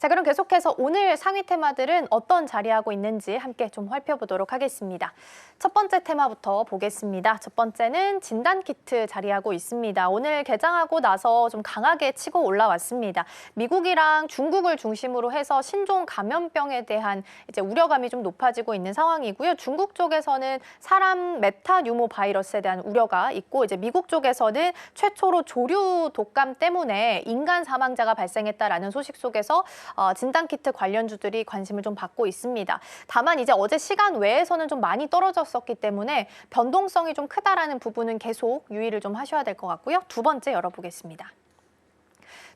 자, 그럼 계속해서 오늘 상위 테마들은 어떤 자리하고 있는지 함께 좀 살펴보도록 하겠습니다. 첫 번째 테마부터 보겠습니다. 첫 번째는 진단키트 자리하고 있습니다. 오늘 개장하고 나서 좀 강하게 치고 올라왔습니다. 미국이랑 중국을 중심으로 해서 신종 감염병에 대한 이제 우려감이 좀 높아지고 있는 상황이고요. 중국 쪽에서는 사람 메타뉴모 바이러스에 대한 우려가 있고, 이제 미국 쪽에서는 최초로 조류 독감 때문에 인간 사망자가 발생했다라는 소식 속에서 진단키트 관련주들이 관심을 좀 받고 있습니다. 다만 이제 어제 시간 외에서는 좀 많이 떨어졌었기 때문에 변동성이 좀 크다라는 부분은 계속 유의를 좀 하셔야 될 것 같고요. 두 번째 열어보겠습니다.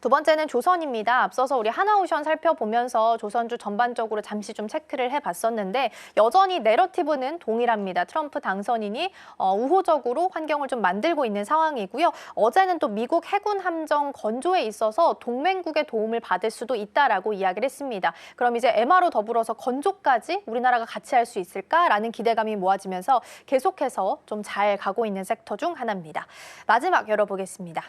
두 번째는 조선입니다. 앞서서 우리 하나오션 살펴보면서 조선주 전반적으로 잠시 좀 체크를 해봤었는데 여전히 내러티브는 동일합니다. 트럼프 당선인이 우호적으로 환경을 좀 만들고 있는 상황이고요. 어제는 또 미국 해군 함정 건조에 있어서 동맹국의 도움을 받을 수도 있다라고 이야기를 했습니다. 그럼 이제 MR로 더불어서 건조까지 우리나라가 같이 할 수 있을까라는 기대감이 모아지면서 계속해서 좀 잘 가고 있는 섹터 중 하나입니다. 마지막 열어보겠습니다.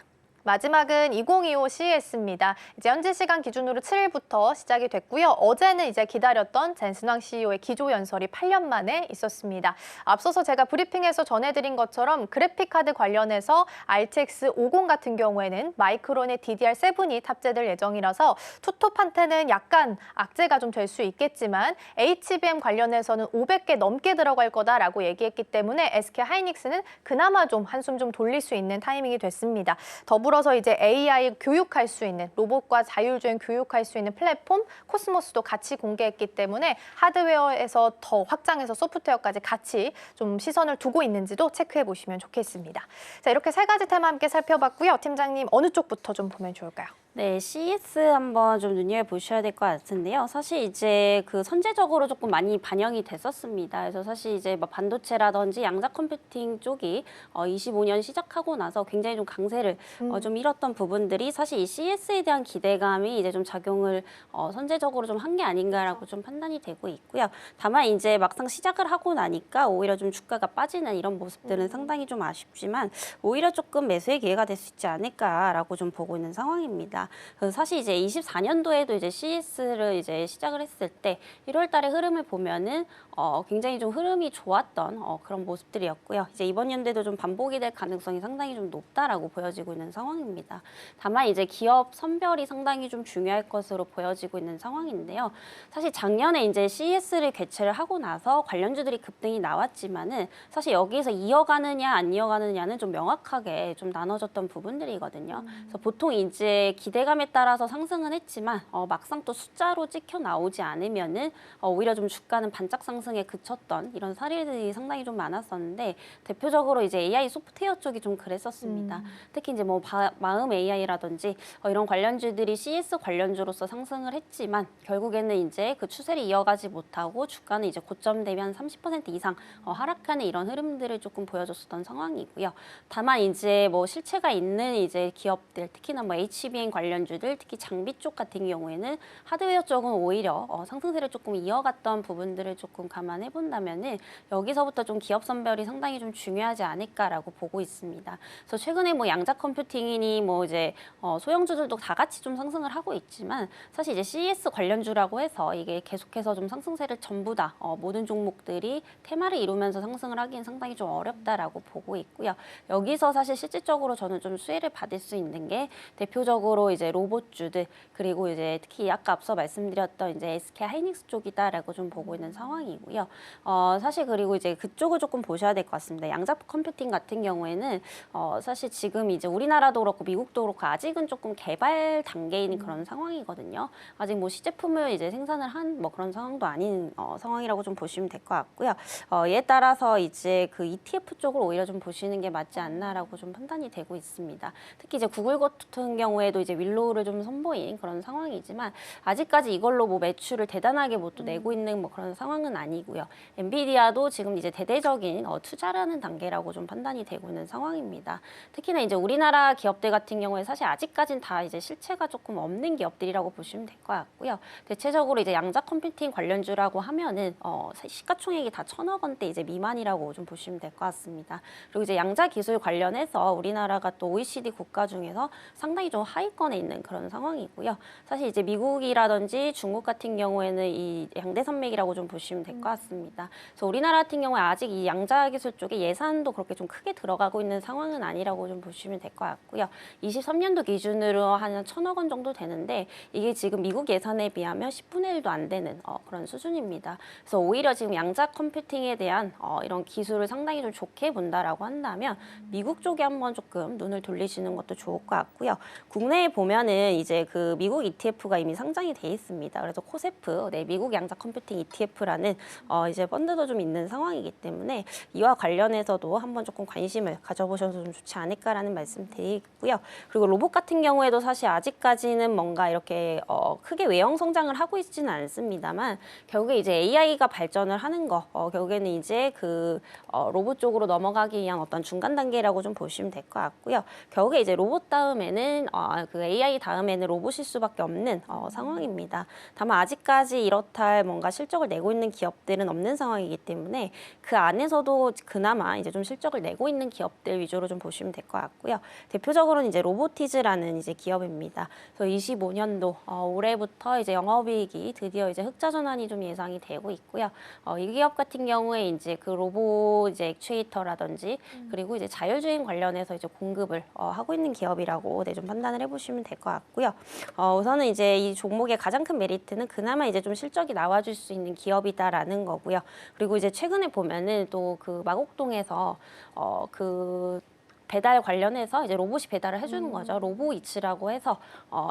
마지막은 2025 CES입니다. 이제 현지 시간 기준으로 7일부터 시작이 됐고요. 어제는 이제 기다렸던 젠슨왕 CEO의 기조연설이 8년 만에 있었습니다. 앞서서 제가 브리핑에서 전해드린 것처럼 그래픽카드 관련해서 RTX 50 같은 경우에는 마이크론의 DDR7이 탑재될 예정이라서 투톱한테는 약간 악재가 좀 될 수 있겠지만 HBM 관련해서는 500개 넘게 들어갈 거다라고 얘기했기 때문에 SK 하이닉스는 그나마 좀 한숨 좀 돌릴 수 있는 타이밍이 됐습니다. 더불어서 이제 AI 교육할 수 있는 로봇과 자율주행 교육할 수 있는 플랫폼 코스모스도 같이 공개했기 때문에 하드웨어에서 더 확장해서 소프트웨어까지 같이 좀 시선을 두고 있는지도 체크해 보시면 좋겠습니다. 자, 이렇게 세 가지 테마 함께 살펴봤고요. 팀장님 어느 쪽부터 좀 보면 좋을까요? 네, CES 한번 좀 눈여겨보셔야 될 것 같은데요. 사실 이제 그 선제적으로 조금 많이 반영이 됐었습니다. 그래서 사실 이제 뭐 반도체라든지 양자 컴퓨팅 쪽이 25년 시작하고 나서 굉장히 좀 강세를 좀 잃었던 부분들이 사실 이 CES에 대한 기대감이 이제 좀 작용을 선제적으로 좀 한 게 아닌가라고 좀 판단이 되고 있고요. 다만 이제 막상 시작을 하고 나니까 오히려 좀 주가가 빠지는 이런 모습들은 상당히 좀 아쉽지만 오히려 조금 매수의 기회가 될 수 있지 않을까라고 좀 보고 있는 상황입니다. 사실 이제 24년도에도 이제 CES를 이제 시작을 했을 때 1월 달의 흐름을 보면은 굉장히 좀 흐름이 좋았던 그런 모습들이었고요. 이제 이번 연도에도 좀 반복이 될 가능성이 상당히 좀 높다라고 보여지고 있는 상황입니다. 다만 이제 기업 선별이 상당히 좀 중요할 것으로 보여지고 있는 상황인데요. 사실 작년에 이제 CES를 개최를 하고 나서 관련주들이 급등이 나왔지만은 사실 여기에서 이어가느냐 안 이어가느냐는 좀 명확하게 좀 나눠졌던 부분들이거든요. 그래서 보통 이제 기대감에 따라서 상승은 했지만 막상 또 숫자로 찍혀 나오지 않으면은 오히려 좀 주가는 반짝 상승에 그쳤던 이런 사례들이 상당히 좀 많았었는데 대표적으로 이제 AI 소프트웨어 쪽이 좀 그랬었습니다. 특히 이제 뭐 마음 AI라든지 이런 관련주들이 CS 관련주로서 상승을 했지만 결국에는 이제 그 추세를 이어가지 못하고 주가는 이제 고점 대비 한 30% 이상 하락하는 이런 흐름들을 조금 보여줬었던 상황이고요. 다만 이제 뭐 실체가 있는 이제 기업들 특히나 뭐 HBM 관련주들 특히 장비 쪽 같은 경우에는 하드웨어 쪽은 오히려 상승세를 조금 이어갔던 부분들을 조금 감안해 본다면은 여기서부터 좀 기업 선별이 상당히 좀 중요하지 않을까라고 보고 있습니다. 그래서 최근에 뭐 양자 컴퓨팅이니 뭐 이제 소형주들도 다 같이 좀 상승을 하고 있지만 사실 이제 CES 관련주라고 해서 이게 계속해서 좀 상승세를 전부 다 모든 종목들이 테마를 이루면서 상승을 하기엔 상당히 좀 어렵다라고 보고 있고요. 여기서 사실 실질적으로 저는 좀 수혜를 받을 수 있는 게 대표적으로 이제 로봇주들 그리고 이제 특히 아까 앞서 말씀드렸던 이제 SK 하이닉스 쪽이다라고 좀 보고 있는 상황이고요. 사실 그리고 이제 그쪽을 조금 보셔야 될 것 같습니다. 양자 컴퓨팅 같은 경우에는 사실 지금 이제 우리나라도 그렇고 미국도 그렇고 아직은 조금 개발 단계인 그런 상황이거든요. 아직 뭐 시제품을 이제 생산을 한 뭐 그런 상황도 아닌 상황이라고 좀 보시면 될 것 같고요. 이에 따라서 이제 그 ETF 쪽을 오히려 좀 보시는 게 맞지 않나라고 좀 판단이 되고 있습니다. 특히 이제 구글 같은 경우에도 이제 윌로우를 좀 선보인 그런 상황이지만 아직까지 이걸로 뭐 매출을 대단하게 뭐 또 내고 있는 뭐 그런 상황은 아니고요. 엔비디아도 지금 이제 대대적인 투자라는 단계라고 좀 판단이 되고 있는 상황입니다. 특히나 이제 우리나라 기업들 같은 경우에 사실 아직까지는 다 이제 실체가 조금 없는 기업들이라고 보시면 될 것 같고요. 대체적으로 이제 양자 컴퓨팅 관련주라고 하면은 시가총액이 다 1,000억 원대 이제 미만이라고 좀 보시면 될 것 같습니다. 그리고 이제 양자 기술 관련해서 우리나라가 또 OECD 국가 중에서 상당히 좀 하위권에 상위권에 있는 그런 상황이고요. 사실 이제 미국이라든지 중국 같은 경우에는 이 양대 산맥이라고 좀 보시면 될 것 같습니다. 그래서 우리나라 같은 경우에 아직 이 양자 기술 쪽에 예산도 그렇게 좀 크게 들어가고 있는 상황은 아니라고 좀 보시면 될 것 같고요. 23년도 기준으로 한 1,000억 원 정도 되는데 이게 지금 미국 예산에 비하면 10분의 1도 안 되는 그런 수준입니다. 그래서 오히려 지금 양자 컴퓨팅에 대한 이런 기술을 상당히 좀 좋게 본다라고 한다면 미국 쪽에 한번 조금 눈을 돌리시는 것도 좋을 것 같고요. 국내에 보면은 이제 그 미국 ETF가 이미 상장이 돼 있습니다. 그래서 코세프, 미국 양자 컴퓨팅 ETF라는 이제 펀드도 좀 있는 상황이기 때문에 이와 관련해서도 한번 조금 관심을 가져보셔도 좀 좋지 않을까라는 말씀 드리고요. 그리고 로봇 같은 경우에도 사실 아직까지는 뭔가 이렇게 크게 외형 성장을 하고 있지는 않습니다만 결국에 이제 AI가 발전을 하는 거 결국에는 이제 그 로봇 쪽으로 넘어가기 위한 어떤 중간 단계라고 좀 보시면 될 것 같고요. 결국에 이제 로봇 다음에는 그 AI 다음에는 로봇일 수밖에 없는 상황입니다. 다만 아직까지 이렇다 할 뭔가 실적을 내고 있는 기업들은 없는 상황이기 때문에 그 안에서도 그나마 이제 좀 실적을 내고 있는 기업들 위주로 좀 보시면 될 것 같고요. 대표적으로는 이제 로보티즈라는 이제 기업입니다. 그래서 25년도 올해부터 이제 영업이익이 드디어 이제 흑자 전환이 좀 예상이 되고 있고요. 이 기업 같은 경우에 이제 그 로봇 이제 액추에이터라든지 그리고 이제 자율주행 관련해서 이제 공급을 하고 있는 기업이라고 좀 판단을 해보시면 될 것 같고요. 우선은 이제 이 종목의 가장 큰 메리트는 그나마 이제 좀 실적이 나와줄 수 있는 기업이다라는 거고요. 그리고 이제 최근에 보면은 또 그 마곡동에서 그 배달 관련해서 이제 로봇이 배달을 해주는 거죠. 로보이츠라고 해서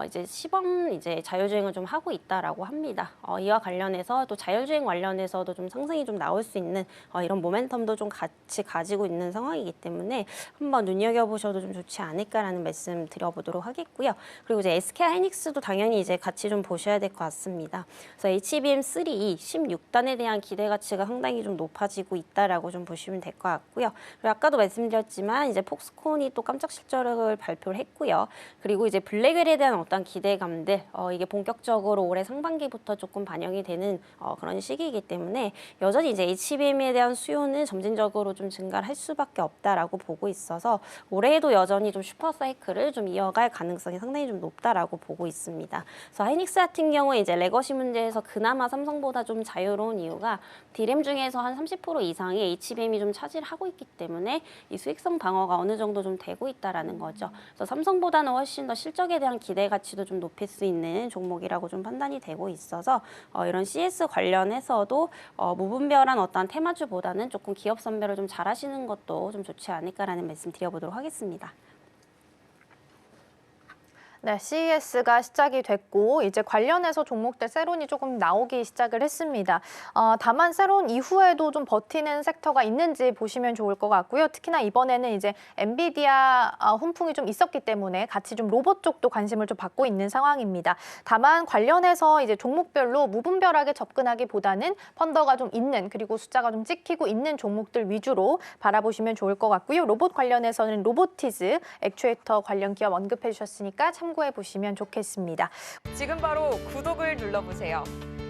이제 시범 이제 자율주행을 좀 하고 있다라고 합니다. 이와 관련해서 또 자율주행 관련해서도 좀 상승이 좀 나올 수 있는 이런 모멘텀도 좀 같이 가지고 있는 상황이기 때문에 한번 눈여겨보셔도 좀 좋지 않을까라는 말씀 드려보도록 하겠고요. 그리고 이제 SK 하이닉스도 당연히 이제 같이 좀 보셔야 될 것 같습니다. 그래서 HBM3 16단에 대한 기대 가치가 상당히 좀 높아지고 있다라고 좀 보시면 될 것 같고요. 그리고 아까도 말씀드렸지만 이제 폭스콘이 또 깜짝 실적을 발표를 했고요. 그리고 이제 블랙웰에 대한 어떤 기대감들 이게 본격적으로 올해 상반기부터 조금 반영이 되는 그런 시기이기 때문에 여전히 이제 HBM에 대한 수요는 점진적으로 좀 증가를 할 수밖에 없다라고 보고 있어서 올해에도 여전히 좀 슈퍼 사이클을 좀 이어갈 가능성이 상당히 좀 높다라고 보고 있습니다. 그래서 하이닉스 같은 경우에 이제 레거시 문제에서 그나마 삼성보다 좀 자유로운 이유가 디램 중에서 한 30% 이상이 HBM이 좀 차지를 하고 있기 때문에 이 수익성 방어가 어느 정도 좀 되고 있다라는 거죠. 그래서 삼성보다는 훨씬 더 실적에 대한 기대 가치도 좀 높일 수 있는 종목이라고 좀 판단이 되고 있어서 이런 CS 관련해서도 무분별한 어떤 테마주보다는 조금 기업 선별을 좀 잘하시는 것도 좀 좋지 않을까라는 말씀 드려보도록 하겠습니다. 네, CES가 시작이 됐고 이제 관련해서 종목들 세론이 조금 나오기 시작을 했습니다. 다만 세론 이후에도 좀 버티는 섹터가 있는지 보시면 좋을 것 같고요. 특히나 이번에는 이제 엔비디아 훈풍이 좀 있었기 때문에 같이 좀 로봇 쪽도 관심을 좀 받고 있는 상황입니다. 다만 관련해서 이제 종목별로 무분별하게 접근하기보다는 펀더가 좀 있는 그리고 숫자가 좀 찍히고 있는 종목들 위주로 바라보시면 좋을 것 같고요. 로봇 관련해서는 로보티즈, 액추에이터 관련 기업 언급해 주셨으니까 참고해 보시면 좋겠습니다. 지금 바로 구독을 눌러보세요.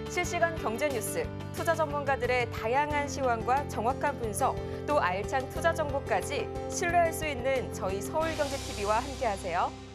실시간 경제 뉴스, 투자 전문가들의 다양한 시황과 정확한 분석, 또 알찬 투자 정보까지 신뢰할 수 있는 저희 서울경제TV와 함께하세요.